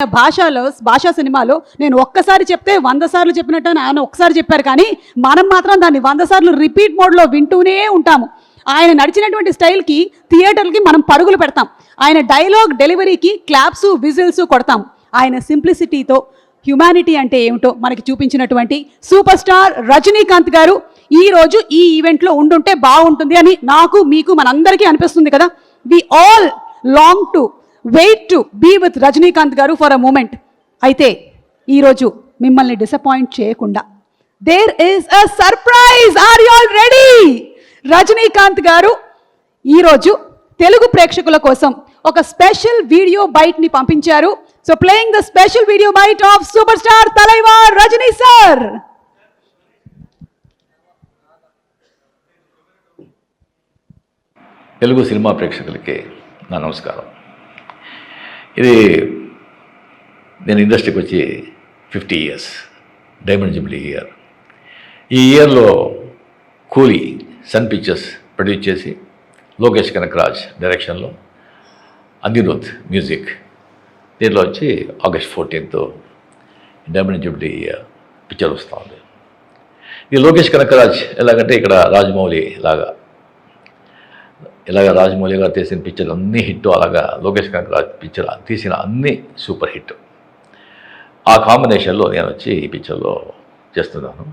భాషా సినిమాలో నేను ఒక్కసారి చెప్తే 100 సార్లు చెప్పినట్టు ఆయన ఒక్కసారి చెప్పారు, కానీ మనం మాత్రం దాన్ని 100 సార్లు రిపీట్ మోడ్లో వింటూనే ఉంటాము. ఆయన నడిచినటువంటి స్టైల్కి థియేటర్కి మనం పరుగులు పెడతాం. ఆయన డైలాగ్ డెలివరీకి క్లాప్స్ విజిల్స్ కొడతాం. ఆయన సింప్లిసిటీతో హ్యుమానిటీ అంటే ఏమిటో మనకి చూపించినటువంటి సూపర్ స్టార్ రజనీకాంత్ గారు ఈరోజు ఈ ఈవెంట్లో ఉండుంటే బాగుంటుంది అని నాకు మీకు మనందరికీ అనిపిస్తుంది కదా. We all long to wait to be with Rajinikanth గారు ఫర్ అ మూమెంట్. అయితే ఈరోజు మిమ్మల్ని డిసప్పాయింట్ చేయకుండా there is a surprise. Are you all ready? Rajinikanth గారు ఈరోజు తెలుగు ప్రేక్షకుల కోసం ఒక స్పెషల్ వీడియో బైట్ ని పంపించారు. So playing the special video byte of super star Thalaiva Rajini sir. Telugu cinema ప్రేక్షకులకి నా నమస్కారం. ఇది నేను ఇండస్ట్రీకి వచ్చి 50 years, డైమండ్ జూబ్లీ ఇయర్. ఈ ఇయర్లో కూలీ సన్ పిక్చర్స్ ప్రొడ్యూస్ చేసి లోకేష్ కనకరాజ్ డైరెక్షన్లో అనిరుద్ మ్యూజిక్, దీంట్లో వచ్చి August 14th diamond Jubilee picture వస్తూ ఉంది. ఇది లోకేష్ కనకరాజ్ ఎలాగంటే ఇక్కడ రాజమౌళి ఇలాగ రాజమౌళి గారు తీసిన పిక్చర్లు అన్నీ హిట్, అలాగా లోకేష్ కనకరాజ్ పిక్చర్ తీసిన అన్నీ సూపర్ హిట్. ఆ కాంబినేషన్లో నేను వచ్చి ఈ పిక్చర్లో చేస్తున్నాను.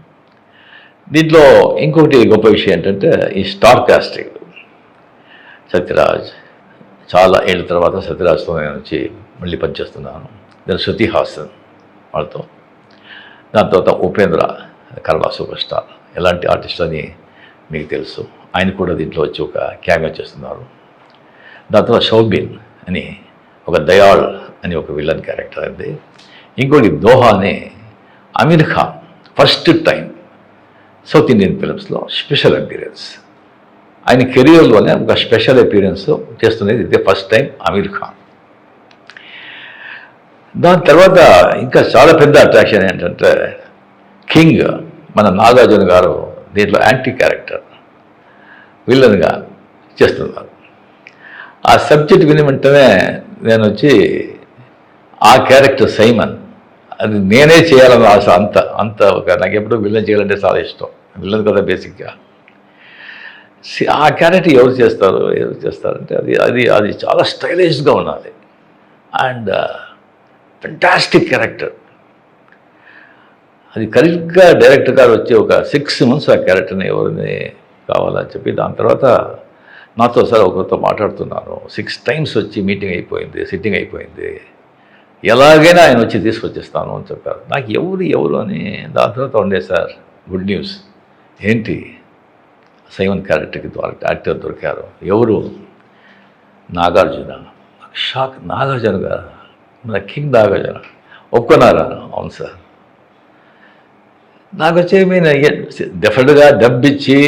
దీంట్లో ఇంకొకటి గొప్ప విషయం ఏంటంటే ఈ స్టార్ కాస్టింగ్. సత్యరాజ్, చాలా ఏళ్ళ తర్వాత సత్యరాజ్తో నేను వచ్చి మళ్ళీ పనిచేస్తున్నాను. నేను శృతి హాసన్ వాళ్ళతో, దాని తర్వాత ఉపేంద్ర కన్నడ సూపర్ స్టార్, ఎలాంటి ఆర్టిస్ట్ అని మీకు తెలుసు, ఆయన కూడా దీంట్లో వచ్చి ఒక క్యామియో చేస్తున్నారు. దాని తర్వాత షౌబిన్ అని ఒక దయాళ్ అని ఒక విలన్ క్యారెక్టర్ అయింది. ఇంకోటి దోహా అని Aamir Khan first time south Indian ఫిలిమ్స్లో స్పెషల్ అపీరెన్స్, ఆయన కెరియర్లోనే ఒక స్పెషల్ అపీరెన్స్ చేస్తున్నది ఇదే ఫస్ట్ టైం అమీర్ ఖాన్. దాని తర్వాత ఇంకా చాలా పెద్ద అట్రాక్షన్ ఏంటంటే కింగ్ మన నాగార్జున గారు దీంట్లో యాంటీ క్యారెక్టర్ విలన్గా చేస్తున్నారు. ఆ సబ్జెక్ట్ విని వెంటనే నేను వచ్చి ఆ క్యారెక్టర్ సైమన్, అది నేనే చేయాలని ఆశ. అంత ఒక నాకు ఎప్పుడూ విలన్ చేయాలంటే చాలా ఇష్టం, విలన్ కదా బేసిక్గా. ఆ క్యారెక్టర్ ఎవరు చేస్తారంటే అది చాలా స్టైలిష్గా ఉండాలి అండ్ ఫెంటాస్టిక్ క్యారెక్టర్. అది కరెక్ట్గా డైరెక్టర్ గారు వచ్చి ఒక 6 months ఆ క్యారెక్టర్ని ఎవరిని కావాలని చెప్పి, దాని తర్వాత నాతో సార్ ఒకరితో మాట్లాడుతున్నాను. 6 times వచ్చి మీటింగ్ అయిపోయింది, సిట్టింగ్ అయిపోయింది, ఎలాగైనా ఆయన వచ్చి తీసుకొచ్చేస్తాను అని చెప్పారు. నాకు ఎవరు అని దాని తర్వాత ఉండే సార్ గుడ్ న్యూస్ ఏంటి, సైమన్ క్యారెక్టర్కి యాక్టర్ దొరికారు. ఎవరు? నాగార్జున. షాక్, నాగార్జున గారు, మన కింగ్ నాగార్జున ఒప్పుకున్నారా? అవును సార్. నాకు వచ్చి డెఫినెట్గా డబ్బు ఇచ్చి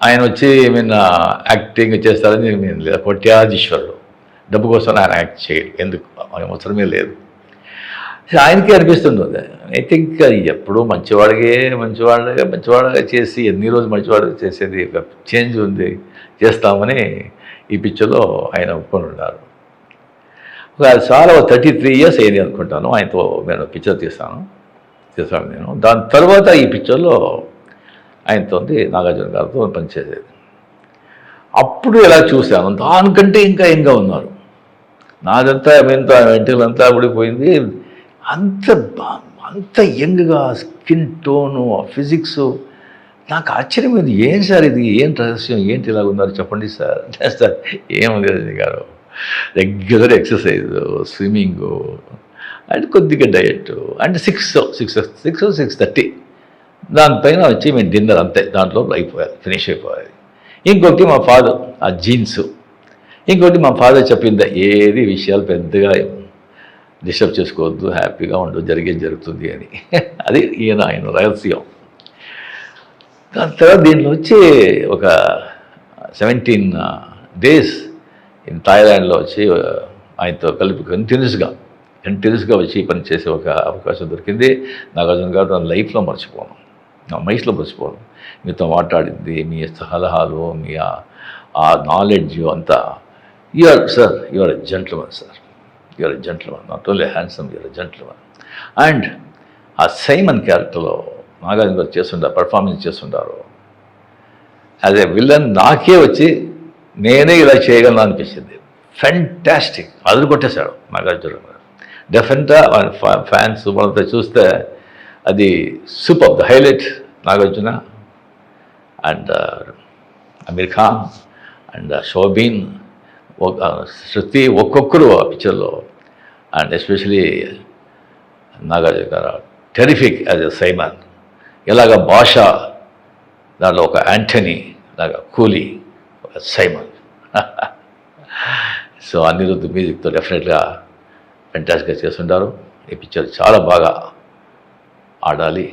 ఆయన వచ్చి యాక్టింగ్ చేస్తారని నేను లేదు. కోట్యాధీశ్వరుడు, డబ్బు కోసం ఆయన యాక్ట్ చేయడు, ఎందుకు అవసరమే లేదు. ఆయనకే అనిపిస్తుంది. ఐ థింక్ ఎప్పుడు మంచివాళ్ళగా చేసి ఎన్ని రోజులు మంచివాడుగా చేసేది ఒక చేంజ్ ఉంది, చేస్తామని ఈ పిక్చర్లో ఆయన ఒప్పుకొని ఉన్నారు. చాలా 33 years అయింది అనుకుంటాను ఆయనతో నేను పిక్చర్ చేశాను నేను. దాని తర్వాత ఈ పిక్చర్లో ఆయనతో నాగార్జున గారితో పనిచేసేది. అప్పుడు ఎలా చూశాను, దానికంటే ఇంకా ఉన్నారు. నాదంతా వెంటలంతా ఊడిపోయింది. అంత యంగ్గా, స్కిన్ టోను, ఫిజిక్స్, నాకు ఆశ్చర్యమైంది. ఏం సార్ ఇది, ఏం రహస్యం, ఏంటి ఇలాగ ఉన్నారు చెప్పండి సార్. సార్ ఏముంది రజనీ గారు, రెగ్యులర్ ఎక్సర్సైజ్, స్విమ్మింగు అండ్ కొద్దిగా డయట్ అండ్ 6:30 దానిపైన వచ్చి మేము డిన్నర్, అంతే, దాంట్లో ఫినిష్ అయిపోయాలి. ఇంకొకటి మా ఫాదర్ ఆ జీన్స్, ఇంకోటి మా ఫాదర్ చెప్పింది, ఏది విషయాలు పెద్దగా డిస్టర్బ్ చేసుకోవద్దు, హ్యాపీగా ఉండు, జరుగుతుంది అని. అది ఆయన రహస్యం. దాని తర్వాత దీంట్లో వచ్చి ఒక 17 days ఇన్ థాయిలాండ్లో వచ్చి ఆయనతో కలిపి కంటిన్యూస్గా వచ్చి పనిచేసే ఒక అవకాశం దొరికింది. నాగార్జున గారు నా లైఫ్లో మర్చిపోను, నా మైస్లో మర్చిపోను. మీతో మాట్లాడింది, మీ సలహాలు, మీ ఆ నాలెడ్జ్ అంతా. You are a gentleman sir, you're a gentleman, not only handsome, you're a gentleman. And ఆ సైమన్ క్యారెక్టర్లో నాగార్జున గారు చేస్తుంటారు, పర్ఫార్మెన్స్ చేస్తుంటారు. యాజ్ ఏ విలన్ నాకే వచ్చి నేనే ఇలా చేయగలను అనిపించింది. ఫెంటాస్టిక్, అదురు కొట్టేశాడు నాగార్జున గారు. డెఫినెట్గా ఫ్యాన్స్ వాళ్ళంతా చూస్తే అది super, the highlight Nagarjuna and Aamir Khan and Soubin, Shruti, ఒక్కొక్కరు ఆ పిక్చర్లో. అండ్ ఎస్పెషలీ నాగార్జున గారు టెరిఫిక్ యాజ్ ఎ సైమన్. ఇలాగ భాష దాంట్లో ఒక యాంటనీ లాగా, కూలీ ఒక సైమన్. సో అనిరుద్ధ్ మ్యూజిక్తో డెఫినెట్గా ఫెంటాస్టిక్గా చేస్తుంటారు. ఈ పిక్చర్ చాలా బాగా ఆడాలి.